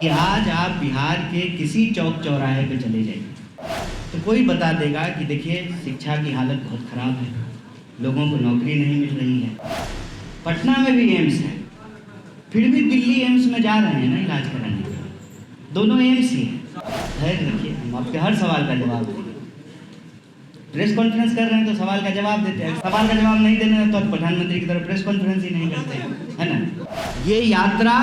कि आज आप बिहार के किसी चौक चौराहे पे चले जाइए तो कोई बता देगा कि देखिए शिक्षा की हालत बहुत ख़राब है, लोगों को नौकरी नहीं मिल रही है। पटना में भी एम्स है, फिर भी दिल्ली एम्स में जा रहे हैं ना इलाज कराने के लिए। दोनों एम्स ही हैं। धैर्य रखिए, हम आपके हर सवाल का जवाब देंगे। प्रेस कॉन्फ्रेंस कर रहे हैं तो सवाल का जवाब देते हैं, सवाल का जवाब नहीं देना है तो आप प्रधानमंत्री की तरफ प्रेस कॉन्फ्रेंस ही नहीं करते हैं, है ना। ये यात्रा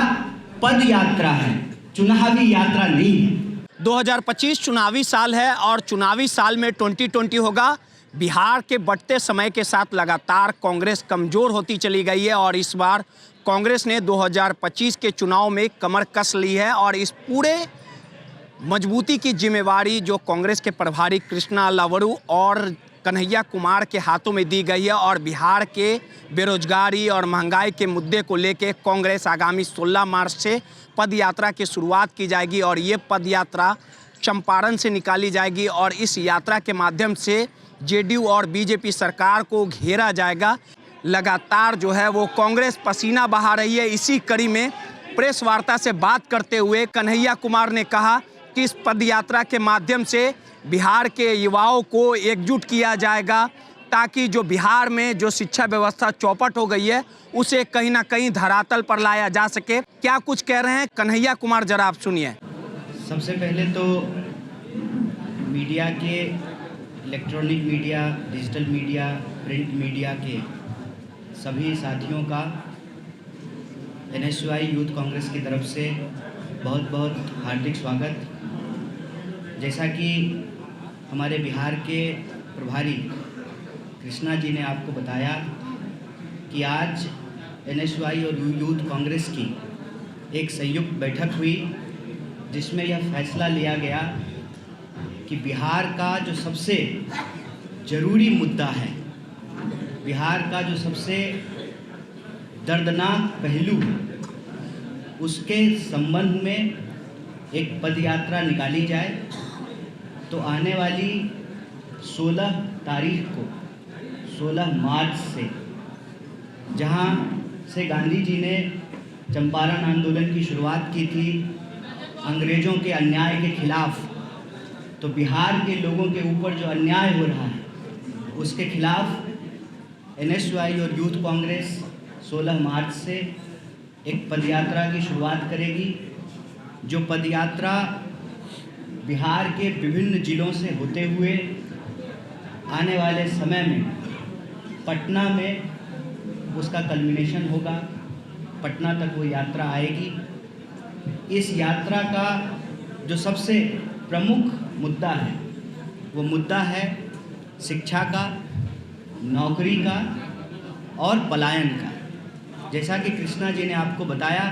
पद यात्रा है, चुनावी यात्रा नहीं है। 2025 चुनावी साल है और चुनावी साल में 2020 होगा। बिहार के बढ़ते समय के साथ लगातार कांग्रेस कमज़ोर होती चली गई है और इस बार कांग्रेस ने 2025 के चुनाव में कमर कस ली है और इस पूरे मजबूती की जिम्मेवारी जो कांग्रेस के प्रभारी कृष्णा लावड़ू और कन्हैया कुमार के हाथों में दी गई है और बिहार के बेरोजगारी और महंगाई के मुद्दे को लेकर कांग्रेस आगामी 16 मार्च से पद यात्रा की शुरुआत की जाएगी और ये पद यात्रा चंपारण से निकाली जाएगी और इस यात्रा के माध्यम से जेडीयू और बीजेपी सरकार को घेरा जाएगा। लगातार जो है वो कांग्रेस पसीना बहा रही है। इसी कड़ी में प्रेस वार्ता से बात करते हुए कन्हैया कुमार ने कहा कि इस पद यात्रा के माध्यम से बिहार के युवाओं को एकजुट किया जाएगा ताकि जो बिहार में जो शिक्षा व्यवस्था चौपट हो गई है उसे कहीं ना कहीं धरातल पर लाया जा सके। क्या कुछ कह रहे हैं कन्हैया कुमार, जरा आप सुनिए। सबसे पहले तो मीडिया के, electronic media, digital media, print media के सभी साथियों का NSUI यूथ कांग्रेस की तरफ से बहुत बहुत हार्दिक स्वागत। जैसा कि हमारे बिहार के प्रभारी कृष्णा जी ने आपको बताया कि आज NSUI और यूथ कांग्रेस की एक संयुक्त बैठक हुई जिसमें यह फैसला लिया गया कि बिहार का जो सबसे ज़रूरी मुद्दा है, बिहार का जो सबसे दर्दनाक पहलू है, उसके संबंध में एक पदयात्रा निकाली जाए। तो आने वाली 16 तारीख को, 16 मार्च से, जहां से गांधी जी ने चंपारण आंदोलन की शुरुआत की थी अंग्रेज़ों के अन्याय के खिलाफ, तो बिहार के लोगों के ऊपर जो अन्याय हो रहा है उसके खिलाफ NSUI और यूथ कांग्रेस 16 मार्च से एक पदयात्रा की शुरुआत करेगी। जो पदयात्रा बिहार के विभिन्न ज़िलों से होते हुए आने वाले समय में पटना में उसका कल्मिनेशन होगा, पटना तक वो यात्रा आएगी। इस यात्रा का जो सबसे प्रमुख मुद्दा है वो मुद्दा है शिक्षा का, नौकरी का और पलायन का। जैसा कि कृष्णा जी ने आपको बताया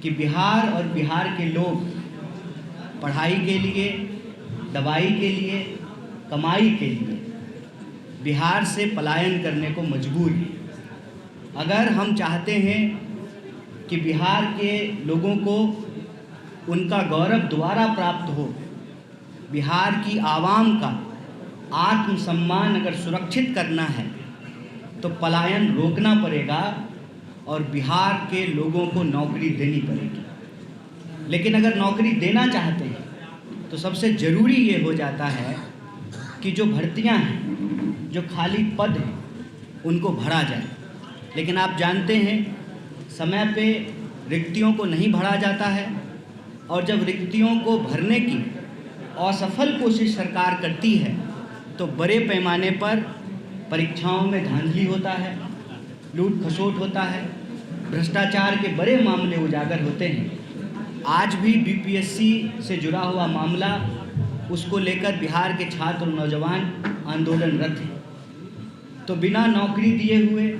कि बिहार और बिहार के लोग पढ़ाई के लिए, दवाई के लिए, कमाई के लिए बिहार से पलायन करने को मजबूर हैं। अगर हम चाहते हैं कि बिहार के लोगों को उनका गौरव दोबारा प्राप्त हो, बिहार की आवाम का आत्मसम्मान अगर सुरक्षित करना है तो पलायन रोकना पड़ेगा और बिहार के लोगों को नौकरी देनी पड़ेगी। लेकिन अगर नौकरी देना चाहते हैं तो सबसे ज़रूरी ये हो जाता है कि जो भर्तियां हैं, जो खाली पद हैं, उनको भरा जाए। लेकिन आप जानते हैं समय पे रिक्तियों को नहीं भरा जाता है और जब रिक्तियों को भरने की असफल कोशिश सरकार करती है तो बड़े पैमाने पर परीक्षाओं में धांधली होता है, लूट खसोट होता है, भ्रष्टाचार के बड़े मामले उजागर होते हैं। आज भी BPSC से जुड़ा हुआ मामला, उसको लेकर बिहार के छात्र और नौजवान आंदोलनरत हैं। तो बिना नौकरी दिए हुए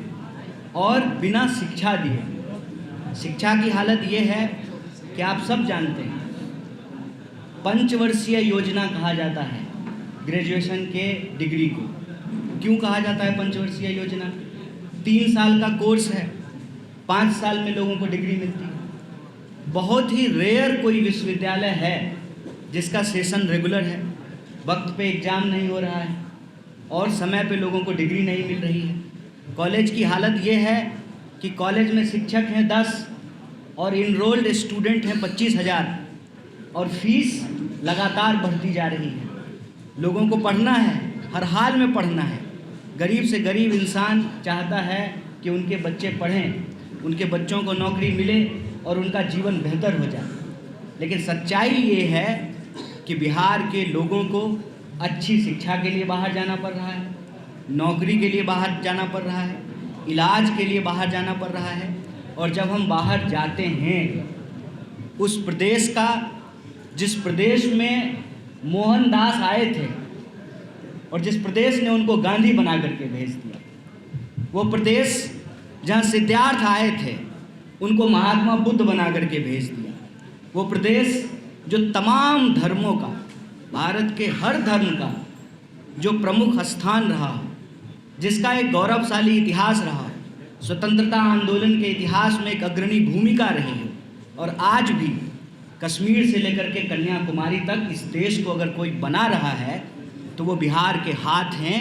और बिना शिक्षा दिए, शिक्षा की हालत ये है कि आप सब जानते हैं पंचवर्षीय योजना कहा जाता है ग्रेजुएशन के डिग्री को। क्यों कहा जाता है पंचवर्षीय योजना? 3 साल का कोर्स है, 5 साल में लोगों को डिग्री मिलती है। बहुत ही रेयर कोई विश्वविद्यालय है जिसका सेशन रेगुलर है, वक्त पे एग्ज़ाम नहीं हो रहा है और समय पे लोगों को डिग्री नहीं मिल रही है। कॉलेज की हालत ये है कि कॉलेज में शिक्षक हैं 10 और इनरोल्ड स्टूडेंट हैं 25,000 और फीस लगातार बढ़ती जा रही है। लोगों को पढ़ना है, हर हाल में पढ़ना है। गरीब से गरीब इंसान चाहता है कि उनके बच्चे पढ़ें, उनके बच्चों को नौकरी मिले और उनका जीवन बेहतर हो जाए। लेकिन सच्चाई ये है कि बिहार के लोगों को अच्छी शिक्षा के लिए बाहर जाना पड़ रहा है, नौकरी के लिए बाहर जाना पड़ रहा है, इलाज के लिए बाहर जाना पड़ रहा है। और जब हम बाहर जाते हैं, उस प्रदेश का, जिस प्रदेश में मोहनदास आए थे और जिस प्रदेश ने उनको गांधी बना करके भेज दिया, वो प्रदेश जहाँ सिद्धार्थ आए थे उनको महात्मा बुद्ध बना करके भेज दिया, वो प्रदेश जो तमाम धर्मों का, भारत के हर धर्म का जो प्रमुख स्थान रहा, जिसका एक गौरवशाली इतिहास रहा, स्वतंत्रता आंदोलन के इतिहास में एक अग्रणी भूमिका रही है। और आज भी कश्मीर से लेकर के कन्याकुमारी तक इस देश को अगर कोई बना रहा है तो वो बिहार के हाथ हैं,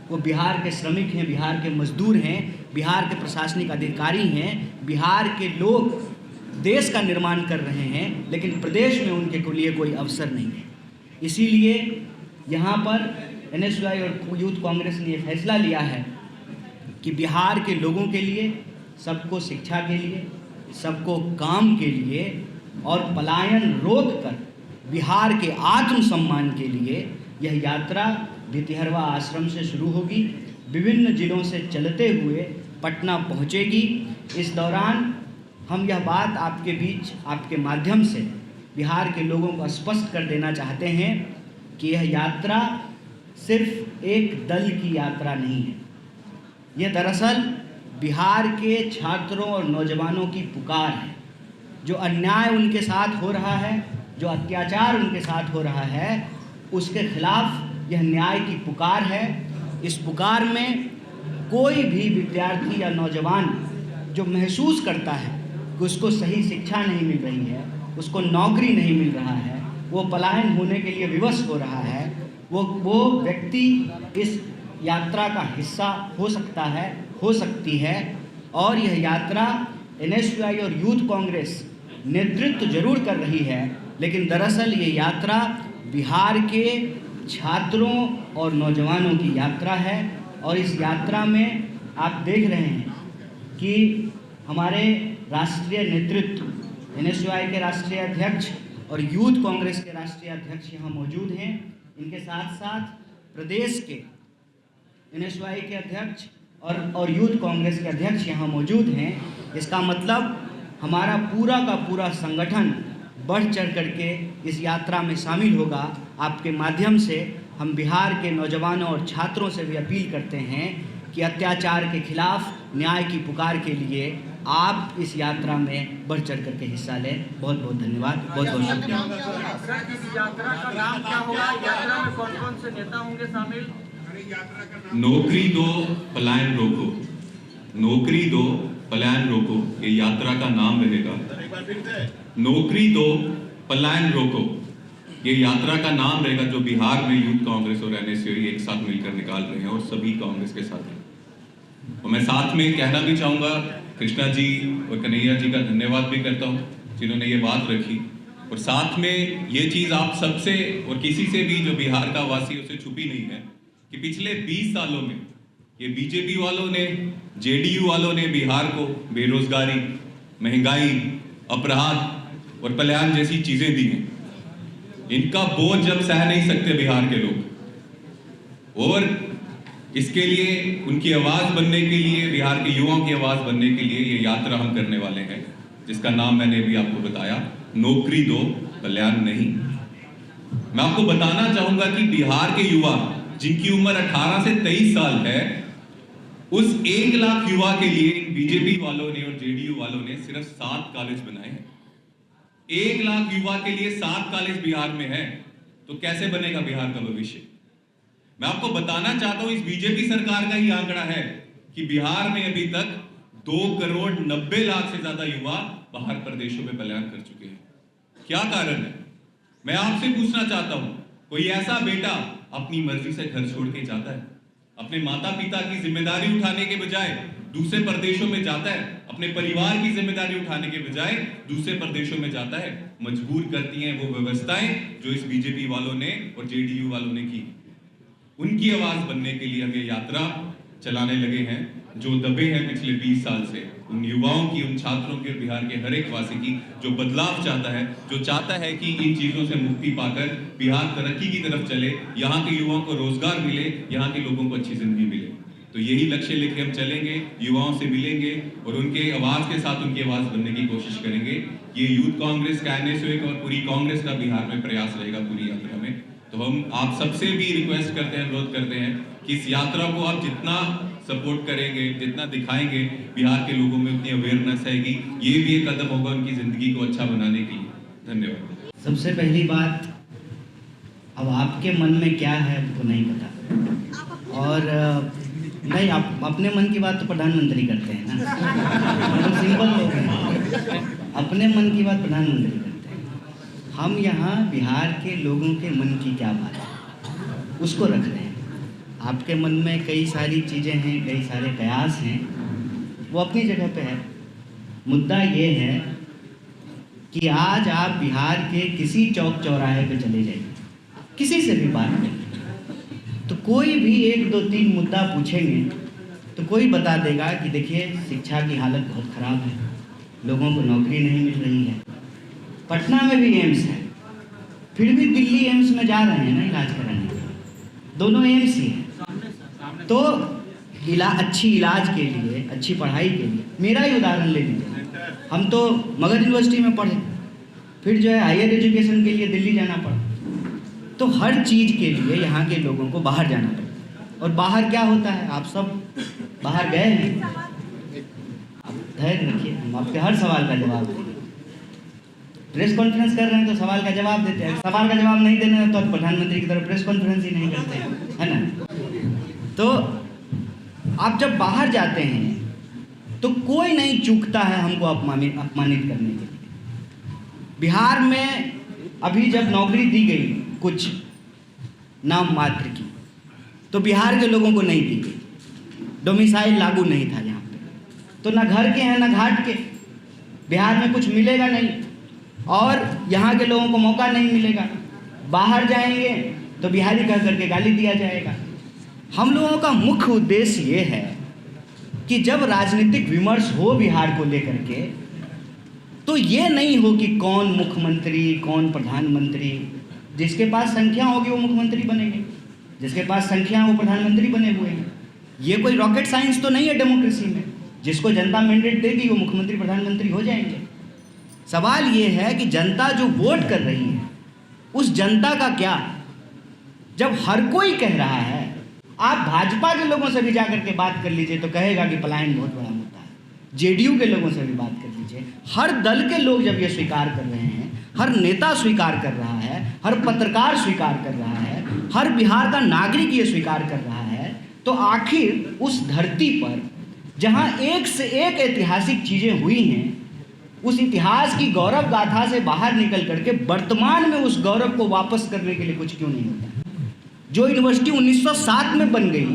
वो बिहार के श्रमिक हैं, बिहार के मजदूर हैं, बिहार के प्रशासनिक अधिकारी हैं, बिहार के लोग देश का निर्माण कर रहे हैं, लेकिन प्रदेश में उनके को लिए कोई अवसर नहीं है। इसीलिए यहाँ पर NSUI और यूथ कांग्रेस ने ये फैसला लिया है कि बिहार के लोगों के लिए, सबको शिक्षा के लिए, सबको काम के लिए और पलायन रोककर बिहार के आत्मसम्मान के लिए यह यात्रा भितिहरवा आश्रम से शुरू होगी, विभिन्न जिलों से चलते हुए पटना पहुंचेगी। इस दौरान हम यह बात आपके बीच, आपके माध्यम से बिहार के लोगों को स्पष्ट कर देना चाहते हैं कि यह यात्रा सिर्फ एक दल की यात्रा नहीं है। यह दरअसल बिहार के छात्रों और नौजवानों की पुकार है। जो अन्याय उनके साथ हो रहा है, जो अत्याचार उनके साथ हो रहा है, उसके खिलाफ यह न्याय की पुकार है। इस पुकार में कोई भी विद्यार्थी या नौजवान जो महसूस करता है कि उसको सही शिक्षा नहीं मिल रही है, उसको नौकरी नहीं मिल रहा है, वो पलायन होने के लिए विवश हो रहा है, वो व्यक्ति इस यात्रा का हिस्सा हो सकता है, हो सकती है। और यह यात्रा NSUI और यूथ कांग्रेस नेतृत्व जरूर कर रही है, लेकिन दरअसल ये यात्रा बिहार के छात्रों और नौजवानों की यात्रा है। और इस यात्रा में आप देख रहे हैं कि हमारे राष्ट्रीय नेतृत्व, NSUI के राष्ट्रीय अध्यक्ष और यूथ कांग्रेस के राष्ट्रीय अध्यक्ष यहाँ मौजूद हैं। इनके साथ साथ प्रदेश के NSUI के अध्यक्ष और यूथ कांग्रेस के अध्यक्ष यहाँ मौजूद हैं। इसका मतलब हमारा पूरा का पूरा संगठन बढ़ चढ़ करके इस यात्रा में शामिल होगा। आपके माध्यम से हम बिहार के नौजवानों और छात्रों से भी अपील करते हैं कि अत्याचार के खिलाफ न्याय की पुकार के लिए आप इस यात्रा में बढ़ चढ़ करके हिस्सा लें। बहुत बहुत धन्यवाद, बहुत बहुत शुक्रिया। इस यात्रा का नाम क्या होगा? यात्रा में कौन कौन से नेता होंगे शामिल? नौकरी दो पलायन रोको, नौकरी दो पलायन रोको, ये यात्रा का नाम रहेगा। नौकरी दो पलायन रोको, ये यात्रा का नाम रहेगा, जो बिहार में यूथ कांग्रेस और NSUI एक साथ मिलकर निकाल रहे हैं और सभी कांग्रेस के साथ हैं। और मैं साथ में कहना भी चाहूँगा, कृष्णा जी और कन्हैया जी का धन्यवाद भी करता हूँ जिन्होंने ये बात रखी। और साथ में ये चीज़ आप सबसे और किसी से भी जो बिहार का वासी उसे छुपी नहीं है कि पिछले 20 सालों में ये बीजेपी वालों ने, JDU वालों ने बिहार को बेरोजगारी, महंगाई, अपराध और पलायन जैसी चीजें दी हैं। इनका बोझ जब सह नहीं सकते बिहार के लोग, और इसके लिए उनकी आवाज बनने के लिए, बिहार के युवाओं की आवाज बनने के लिए ये यात्रा हम करने वाले हैं, जिसका नाम मैंने भी आपको बताया, नौकरी दो पलायन नहीं। मैं आपको बताना चाहूंगा कि बिहार के युवा जिनकी उम्र 18 से 23 साल है, उस 1 लाख युवा के लिए बीजेपी वालों ने और JDU वालों ने सिर्फ 7 कॉलेज बनाए हैं। 1 लाख युवा के लिए 7 कॉलेज बिहार में है, तो कैसे बनेगा बिहार का भविष्य? मैं आपको बताना चाहता हूं, इस बीजेपी सरकार का ही आंकड़ा है कि बिहार में अभी तक 2 करोड़ 90 लाख से ज्यादा युवा बाहर प्रदेशों में पलायन कर चुके हैं। क्या कारण है? मैं आपसे पूछना चाहता हूं, कोई ऐसा बेटा अपनी मर्जी से घर छोड़ के जाता है? अपने माता पिता की जिम्मेदारी उठाने के बजाय दूसरे प्रदेशों में जाता है, अपने परिवार की जिम्मेदारी उठाने के बजाय दूसरे प्रदेशों में जाता है। मजबूर करती हैं वो व्यवस्थाएं जो इस बीजेपी वालों ने और जेडीयू वालों ने की। उनकी आवाज बनने के लिए हम ये यात्रा चलाने लगे हैं, जो दबे हैं पिछले 20 साल से। उन युवाओं की, उन छात्रों के, बिहार के हर एक वासी की, जो बदलाव चाहता है, जो चाहता है कि इन चीजों से मुक्ति पाकर बिहार तरक्की की तरफ चले, यहाँ के युवाओं को रोजगार मिले, यहाँ के लोगों को अच्छी जिंदगी मिले। तो यही लक्ष्य लेके हम चलेंगे, युवाओं से मिलेंगे और उनके आवाज के साथ उनकी आवाज बनने की कोशिश करेंगे। ये यूथ कांग्रेस का, NSU और पूरी कांग्रेस का बिहार में प्रयास रहेगा पूरी यात्रा में। तो हम आप सबसे भी रिक्वेस्ट करते हैं, अनुरोध करते हैं कि इस यात्रा को आप जितना सपोर्ट करेंगे, जितना दिखाएंगे, बिहार के लोगों में उतनी अवेयरनेस आएगी। ये भी एक कदम होगा उनकी जिंदगी को अच्छा बनाने के लिए। धन्यवाद। सबसे पहली बात, अब आपके मन में क्या है वो नहीं पता, और नहीं, आप अपने मन की बात तो प्रधानमंत्री करते हैं ना, मतलब सिंपल लोग हैं, अपने मन की बात प्रधानमंत्री करते हैं। हम यहाँ बिहार के लोगों के मन की क्या बात है उसको रख रहे हैं। आपके मन में कई सारी चीज़ें हैं, कई सारे कयास हैं, वो अपनी जगह पे है। मुद्दा ये है कि आज आप बिहार के किसी चौक चौराहे पे चले जाइए, किसी से भी बात करें, तो कोई भी 1, 2, 3 मुद्दा पूछेंगे तो कोई बता देगा कि देखिए शिक्षा की हालत बहुत ख़राब है, लोगों को नौकरी नहीं मिल रही है। पटना में भी एम्स है, फिर भी दिल्ली एम्स में जा रहे हैं ना इलाज कराने के लिए, दोनों एम्स ही है। तो अच्छी इलाज के लिए, अच्छी पढ़ाई के लिए, मेरा ही उदाहरण ले लीजिए, हम तो मगध यूनिवर्सिटी में पढ़े, फिर जो है हायर एजुकेशन के लिए दिल्ली जाना पड़ा। तो हर चीज़ के लिए यहाँ के लोगों को बाहर जाना पड़ता। और बाहर क्या होता है, आप सब बाहर गए हैं, आप धैर्य रखिए, हम आपके हर सवाल का जवाब देंगे। प्रेस कॉन्फ्रेंस कर रहे हैं तो सवाल का जवाब देते हैं, सवाल का जवाब नहीं देना है तो आप प्रधानमंत्री की तरफ प्रेस कॉन्फ्रेंस ही नहीं करते हैं, है ना। तो आप जब बाहर जाते हैं तो कोई नहीं चूकता है हमको अपमानित करने के लिए। बिहार में अभी जब नौकरी दी गई कुछ नाम मात्र की, तो बिहार के लोगों को नहीं दी गई, डोमिसाइल लागू नहीं था यहाँ पे, तो ना घर के हैं ना घाट के, बिहार में कुछ मिलेगा नहीं और यहाँ के लोगों को मौका नहीं मिलेगा। बाहर जाएंगे तो बिहारी कह करके गाली दिया जाएगा। हम लोगों का मुख्य उद्देश्य ये है कि जब राजनीतिक विमर्श हो बिहार को लेकर के, तो ये नहीं हो कि कौन मुख्यमंत्री, कौन प्रधानमंत्री, जिसके पास संख्या होगी वो मुख्यमंत्री बनेंगे, जिसके पास संख्या वो प्रधानमंत्री बने हुए हैं। ये कोई रॉकेट साइंस तो नहीं है डेमोक्रेसी में, जिसको जनता मैंडेट देगी वो मुख्यमंत्री प्रधानमंत्री हो जाएंगे। सवाल ये है कि जनता जो वोट कर रही है उस जनता का क्या। जब हर कोई कह रहा है, आप भाजपा के लोगों से भी जाकर के बात कर लीजिए तो कहेगा कि पलायन बहुत बड़ा मुद्दा है। जेडीयू के लोगों से भी बात कर लीजिए, हर दल के लोग जब ये स्वीकार कर रहे हैं, हर नेता स्वीकार कर रहा है, हर पत्रकार स्वीकार कर रहा है, हर बिहार का नागरिक ये स्वीकार कर रहा है, तो आखिर उस धरती पर जहाँ एक से एक ऐतिहासिक चीज़ें हुई हैं, उस इतिहास की गौरव गाथा से बाहर निकल करके वर्तमान में उस गौरव को वापस करने के लिए कुछ क्यों नहीं होता। जो यूनिवर्सिटी 1907 में बन गई,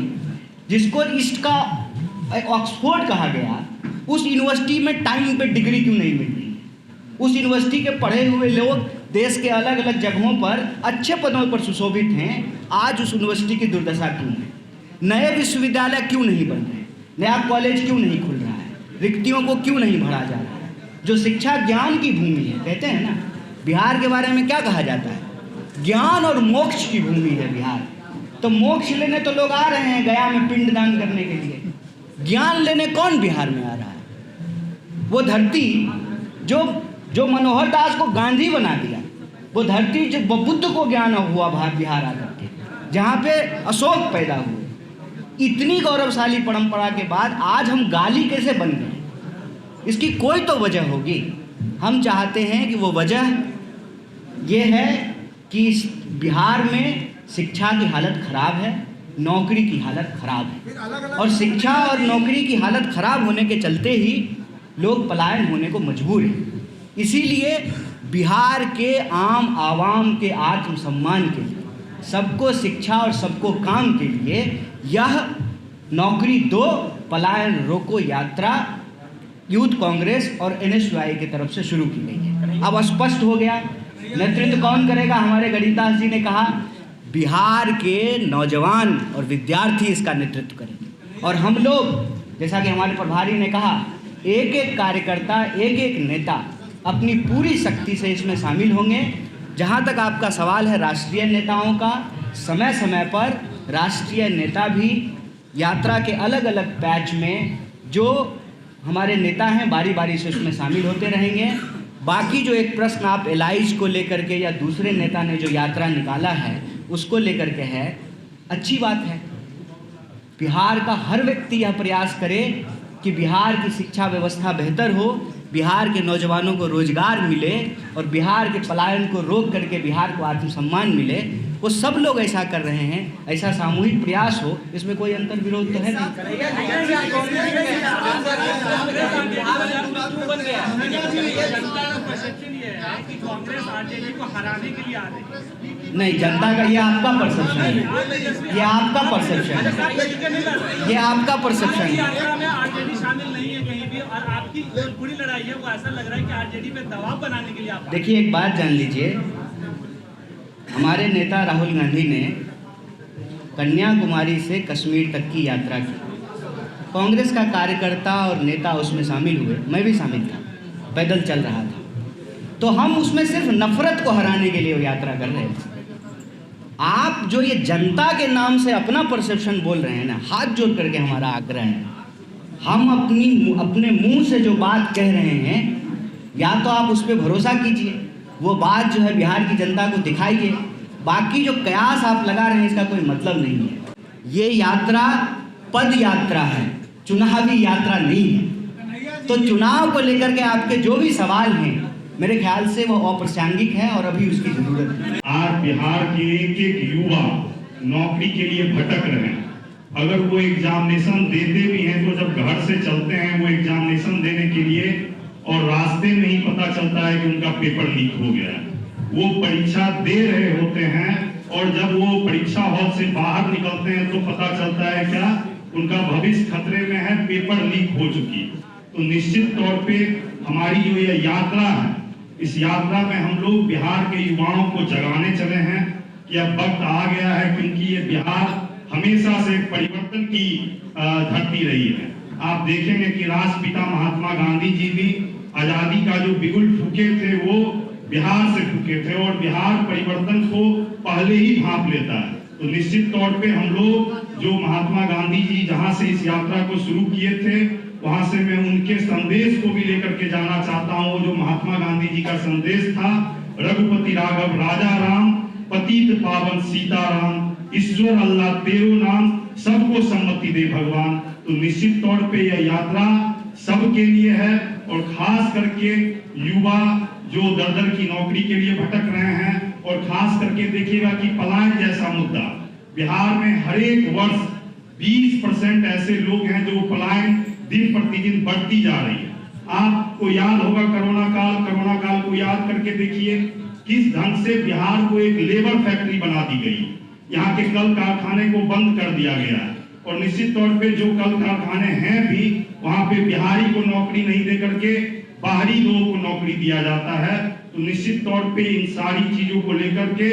जिसको ईस्ट का ऑक्सफोर्ड कहा गया, उस यूनिवर्सिटी में टाइम पे डिग्री क्यों नहीं मिल रही है। उस यूनिवर्सिटी के पढ़े हुए लोग देश के अलग अलग जगहों पर अच्छे पदों पर सुशोभित हैं, आज उस यूनिवर्सिटी की दुर्दशा क्यों है। नए विश्वविद्यालय क्यों नहीं बन रहे, नया कॉलेज क्यों नहीं खुल रहा है, रिक्तियों को क्यों नहीं भरा जा रहा है। जो शिक्षा ज्ञान की भूमि है, कहते हैं ना, बिहार के बारे में क्या कहा जाता है, ज्ञान और मोक्ष की भूमि है बिहार। तो मोक्ष लेने तो लोग आ रहे हैं गया में पिंडदान करने के लिए, ज्ञान लेने कौन बिहार में आ रहा है। वो धरती जो मनोहर दास को गांधी बना दिया, वो धरती जो बुद्ध को ज्ञान हुआ बिहार आकर के, जहाँ पे अशोक पैदा हुए, इतनी गौरवशाली परंपरा के बाद आज हम गाली कैसे बन गए, इसकी कोई तो वजह होगी। हम चाहते हैं कि वो वजह ये है कि बिहार में शिक्षा की हालत खराब है, नौकरी की हालत खराब है, और शिक्षा और नौकरी की हालत खराब होने के चलते ही लोग पलायन होने को मजबूर हैं। इसीलिए बिहार के आम आवाम के आत्मसम्मान के लिए, सबको शिक्षा और सबको काम के लिए यह नौकरी दो पलायन रोको यात्रा यूथ कांग्रेस और NSUI की तरफ से शुरू की गई है। अब स्पष्ट हो गया नेतृत्व कौन करेगा। हमारे गणितदास जी ने कहा बिहार के नौजवान और विद्यार्थी इसका नेतृत्व करेंगे, और हम लोग जैसा कि हमारे प्रभारी ने कहा एक एक कार्यकर्ता एक एक नेता अपनी पूरी शक्ति से इसमें शामिल होंगे। जहाँ तक आपका सवाल है राष्ट्रीय नेताओं का, समय समय पर राष्ट्रीय नेता भी यात्रा के अलग अलग पैच में जो हमारे नेता हैं बारी बारी से उसमें शामिल होते रहेंगे। बाकी जो एक प्रश्न आप एलाइज को लेकर के या दूसरे नेता ने जो यात्रा निकाला है उसको लेकर के है, अच्छी बात है। बिहार का हर व्यक्ति यह प्रयास करे कि बिहार की शिक्षा व्यवस्था बेहतर हो, बिहार के नौजवानों को रोजगार मिले और बिहार के पलायन को रोक करके बिहार को आत्मसम्मान मिले। वो सब लोग ऐसा कर रहे हैं, ऐसा सामूहिक प्रयास हो, इसमें कोई अंतर विरोध तो है नहीं। जनता का ये आपका परसेप्शन है, ये आपका परसेप्शन है, ये आपका परसेप्शन है। आरजेडी शामिल नहीं है कहीं भी, और आपकी पूरी लड़ाई है वो ऐसा लग रहा है कि आरजेडी पे दबाव बनाने के लिए आप। देखिए एक बात जान लीजिए, हमारे नेता राहुल गांधी ने कन्याकुमारी से कश्मीर तक की यात्रा की। कांग्रेस का कार्यकर्ता और नेता उसमें शामिल हुए, मैं भी शामिल था, पैदल चल रहा था। तो हम उसमें सिर्फ नफरत को हराने के लिए वो यात्रा कर रहे थे। आप जो ये जनता के नाम से अपना परसेप्शन बोल रहे हैं ना, हाथ जोड़ करके हमारा आग्रह है, हम अपने मुंह से जो बात कह रहे हैं या तो आप उस पर भरोसा कीजिए, वो बात जो है बिहार की जनता को दिखाइए। बाकी जो कयास आप लगा रहे हैं इसका कोई मतलब नहीं है। ये यात्रा पद यात्रा है, चुनावी यात्रा नहीं है। तो चुनाव को लेकर के आपके जो भी सवाल हैं मेरे ख्याल से वो अप्रासंगिक है और अभी उसकी जरूरत है। आज बिहार के एक एक युवा नौकरी के लिए भटक रहे हैं। अगर वो एग्जामिनेशन देते भी हैं तो जब घर से चलते हैं वो एग्जामिनेशन देने के लिए और रास्ते में ही पता चलता है कि उनका पेपर लीक हो गया है। वो परीक्षा दे रहे होते हैं और जब वो परीक्षा हॉल से बाहर निकलते हैं तो पता चलता है क्या उनका भविष्य खतरे में है, पेपर लीक हो चुकी। तो निश्चित तौर पे हमारी जो ये यात्रा है, इस यात्रा में हम लोग बिहार के युवाओं को जगाने चले हैं कि अब वक्त आ गया है, क्योंकि ये बिहार हमेशा से परिवर्तन की धरती रही है। आप देखेंगे कि राष्ट्रपिता महात्मा गांधी जी भी आजादी का जो बिगुल फूके थे वो बिहार से फूके थे और बिहार परिवर्तन को पहले ही भांप लेता है। तो निश्चित तौर पे हम लोग जो महात्मा गांधी जी जहां से इस यात्रा को शुरू किए थे वहां से मैं उनके संदेश को भी लेकर के जाना चाहता हूं। जो महात्मा गांधी जी का संदेश था, रघुपति राघव राजा राम, पतित पावन सीताराम, ईश्वर अल्लाह तेरो नाम, सबको सम्मति दे भगवान। तो निश्चित तौर पे यह यात्रा सबके लिए है और खास करके युवा जो दर की नौकरी के लिए भटक रहे हैं, और खास करके देखिएगा कि पलायन जैसा मुद्दा बिहार में हर एक वर्ष 20% ऐसे लोग हैं जो पलायन दिन प्रतिदिन बढ़ती जा रही है। आपको याद होगा कोरोना काल को याद करके देखिए किस ढंग से बिहार को एक लेबर फैक्ट्री बना दी गई। यहाँ के कल कारखाने को बंद कर दिया गया है और निश्चित तौर पे जो कल कारखाने हैं भी वहां पे बिहारी को नौकरी नहीं दे करके बाहरी लोगों को नौकरी दिया जाता है। तो निश्चित तौर पे इन सारी चीजों को लेकर के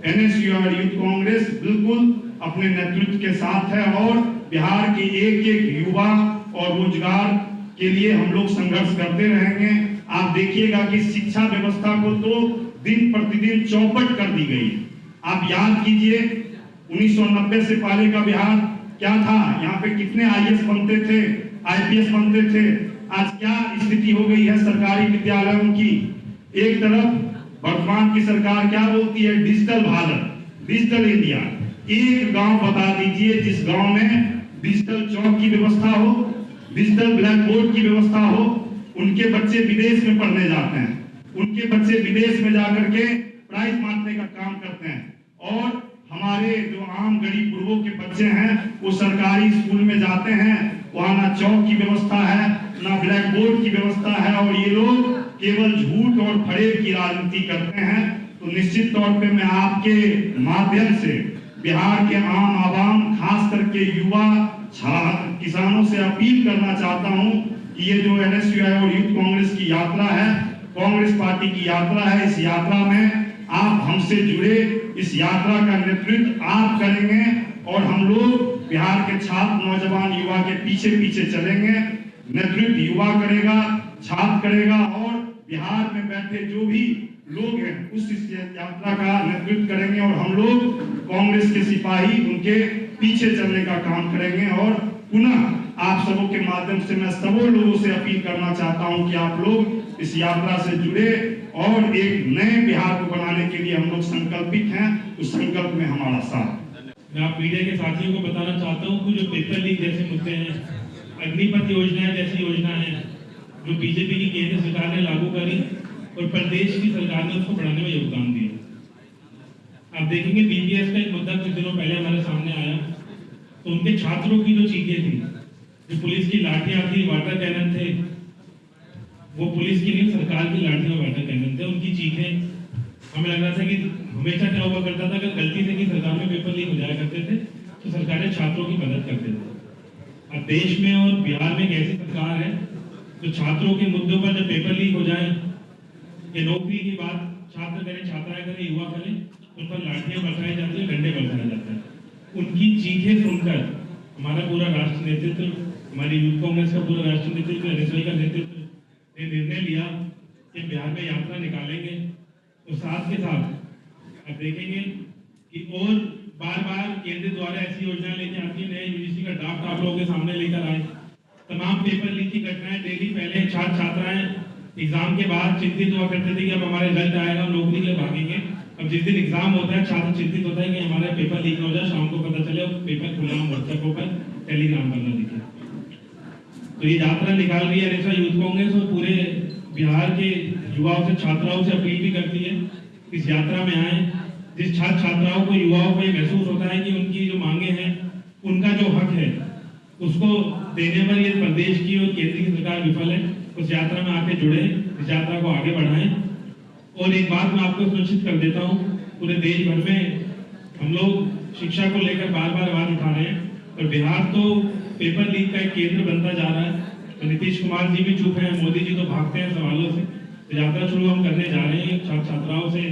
NSUI यूथ कांग्रेस बिल्कुल अपने नेतृत्व के साथ है और बिहार के एक एक युवा और रोजगार के लिए हम लोग संघर्ष करते रहेंगे। आप देखिएगा कि शिक्षा व्यवस्था को तो दिन प्रतिदिन चौपट कर दी गई। आप याद कीजिए 1990 से पहले का बिहार क्या था, यहाँ पे कितने IAS बनते थे, IPS बनते थे। आज क्या स्थिति हो गई है सरकारी विद्यालयों की। एक तरफ वर्तमान की सरकार क्या बोलती है, डिजिटल भारत, डिजिटल इंडिया। एक गांव बता दीजिए जिस गांव में डिजिटल चौक की व्यवस्था हो, डिजिटल ब्लैक बोर्ड की व्यवस्था हो। उनके बच्चे विदेश में पढ़ने जाते हैं, उनके बच्चे विदेश में जाकर के प्राइज बांटने का काम करते हैं और हमारे जो आम गरीब गुरबों के बच्चे हैं वो सरकारी स्कूल में जाते हैं, वहां ना चौक की व्यवस्था है ना ब्लैक बोर्ड की व्यवस्था है और ये लोग केवल झूठ और फरेब की राजनीति करते हैं। तो निश्चित तौर पे मैं आपके माध्यम से बिहार के आम आवाम खास करके युवा किसानों से अपील करना चाहता हूं कि ये जो NSUI और यूथ कांग्रेस की यात्रा है, कांग्रेस पार्टी की यात्रा है, इस यात्रा में आप हमसे जुड़े, इस यात्रा का नेतृत्व आप करेंगे और हम लोग बिहार के छात्र, नौजवान, युवा के पीछे पीछे चलेंगे। नेतृत्व युवा करेगा, छात्र करेगा और बिहार में बैठे जो भी लोग हैं उस यात्रा का नेतृत्व करेंगे और हम लोग कांग्रेस के सिपाही उनके पीछे चलने का काम करेंगे। और पुनः आप सबों के माध्यम से मैं सबों लोगों से अपील करना चाहता हूं कि आप लोग इस यात्रा से जुड़े और एक नए बिहार को बनाने के लिए हम लोग संकल्पित हैं। उस संकल्प में हमारा साथ। मैं आप मीडिया के साथियों को बताना चाहता हूं कि जो पेपर लीक जैसे मुद्दे हैं, अग्निपथ योजना जैसी योजना है जो बीजेपी की केंद्र सरकार ने लागू करी और प्रदेश की सरकार ने उसको बढ़ाने में योगदान दिया। आप देखेंगे BPS का एक मुद्दा कुछ दिनों पहले हमारे सामने आया, तो उनके छात्रों की जो चीखें थी, जो पुलिस की लाठियां थी, वाटर कैनन थे, वो पुलिस की नहीं सरकार की लाठी और वाटर कैनन थे। उनकी चीखें हमें लग रहा था कि हमेशा क्या हुआ करता था कि गलती से कि सरकार में पेपर लीक हो जाया करते थे तो सरकारें छात्रों की मदद करते थे। अब देश में और बिहार में एक ऐसी सरकार है तो छात्रों के मुद्दों पर जब पेपर लीक हो जाए, ये नौकरी की बात छात्र करें, छात्राएं करें, युवा करें, उन पर लाठियां बरसाई जाती है, डंडे बरसाया जाता है। उनकी चीखें सुनकर हमारा पूरा राष्ट्र नेतृत्व, हमारी यूथ कांग्रेस का पूरा राष्ट्र नेतृत्व, NSUI का नेतृत्व ने निर्णय लिया कि बिहार में यात्रा निकालेंगे और साथ के साथ अब देखेंगे कि और बार बार केंद्र द्वारा ऐसी योजना लेके आती है, नए UGC का ड्राफ्ट आप लोगों के सामने लेकर आए। तमाम पेपर लीक की घटनाएं डेली पहले छात्र छात्राएं एग्जाम के बाद चिंतित हुआ करते थे कि अब हमारा रिजल्ट आएगा, हम नौकरी के लिए भागेंगे। अब जिस दिन एग्जाम होता है छात्र चिंतित होता है कि हमारा पेपर लीक हो जाए, शाम को पता चले और पेपर खुला व्हाट्सएप पर, टेलीग्राम पर ना दिखे। तो ये यात्रा निकाल रही है NSUI यूथ कांग्रेस और पूरे बिहार के युवाओं से, छात्राओं से अपील भी करती है इस यात्रा में आए। जिस छात्र छात्राओं को, युवाओं को ये महसूस होता है कि उनकी जो मांगे हैं, उनका जो हक है, उसको देने पर ये प्रदेश की और केंद्र की सरकार विफल है, उस यात्रा में आके जुड़े, इस यात्रा को आगे बढ़ाएं। और एक बात मैं आपको सुनिश्चित कर देता हूँ, पूरे देश भर में हम लोग शिक्षा को लेकर बार बार आवाज उठा रहे हैं और बिहार तो पेपर लीक का एक केंद्र बनता जा रहा है। तो नीतीश कुमार जी भी चुप हैं, मोदी जी तो भागते हैं सवालों से। तो यात्रा शुरू हम करने जा रहे हैं छात्र छात्राओं से,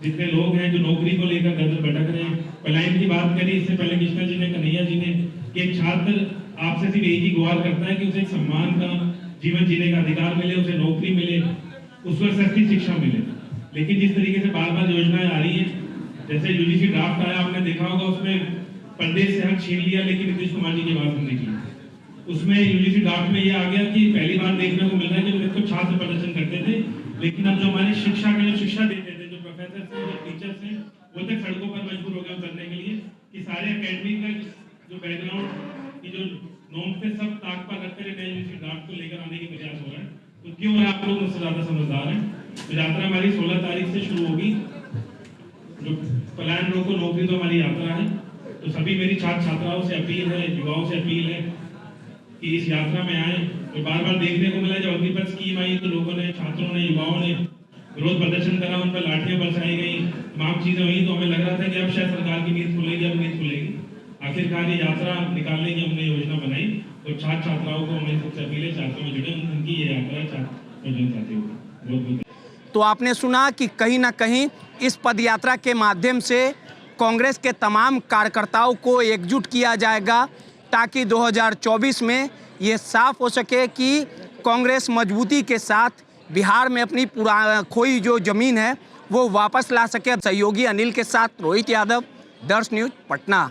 जितने लोग हैं जो नौकरी को लेकर दर भटक रहे हैं। पलायन की बात करी इससे पहले कृष्णा जी ने, कन्हैया जी ने, कि एक छात्र आपसे सिर्फ एक ही गुहार करता है कि उसे एक सम्मान का जीवन जीने का अधिकार मिले, उसे नौकरी मिले, उसको सस्ती शिक्षा मिले। लेकिन जिस तरीके से बार बार योजनाएं आ रही है, जैसे UGC ड्राफ्ट आया, आपने देखा होगा, उसमें प्रदेश से हक छीन लिया, लेकिन नीतीश कुमार जी की बात सुनने की। उसमें UGC ड्राफ्ट में ये आ गया कि पहली बार देखने को मिल रहा है कि तो छात्र प्रदर्शन करते थे, लेकिन अब जो हमारी शिक्षा के जो शिक्षा देते थे, जो प्रोफेसर थे, जो टीचर्स हैं, वो तक सड़कों पर मजबूर हो गए उतरने के लिए कि सारे एकेडमिक का जो बैकग्राउंड की जो नॉर्म थे सब ताक पर रखकर नए UGC ड्राफ्ट को लेकर आने की प्रयास हो रहा है। तो क्यों है आप लोग मुझसे ज्यादा समझदार हैं। तो यात्रा हमारी 16 तारीख से शुरू होगी। जो पलायन रोको नौकरी तो हमारी यात्रा है। तो सभी मेरी छात्र छात्राओं से अपील है, युवाओं से अपील है कि इस यात्रा में आए। तो बार बार देखने को मिला जब अग्निपथ स्कीम आई तो लोगों ने, छात्रों ने, युवाओं ने विरोध प्रदर्शन करा, उन पर लाठियां बरसाई गई, तमाम चीजें हुई। तो हमें लग रहा था कि अब शायद सरकार की नींद खुलेगी, अब नींद खुलेगी। आखिरकार ये यात्रा निकालने की हमने योजना बनाई और छात्र छात्राओं को हमें सबसे अपील है, छात्रों में जुड़े, उनकी ये यात्रा साथियों को बहुत बहुत। तो आपने सुना कि कहीं ना कहीं इस पदयात्रा के माध्यम से कांग्रेस के तमाम कार्यकर्ताओं को एकजुट किया जाएगा ताकि 2024 में ये साफ हो सके कि कांग्रेस मजबूती के साथ बिहार में अपनी खोई जो ज़मीन है वो वापस ला सके। सहयोगी अनिल के साथ रोहित यादव, दर्श न्यूज़, पटना।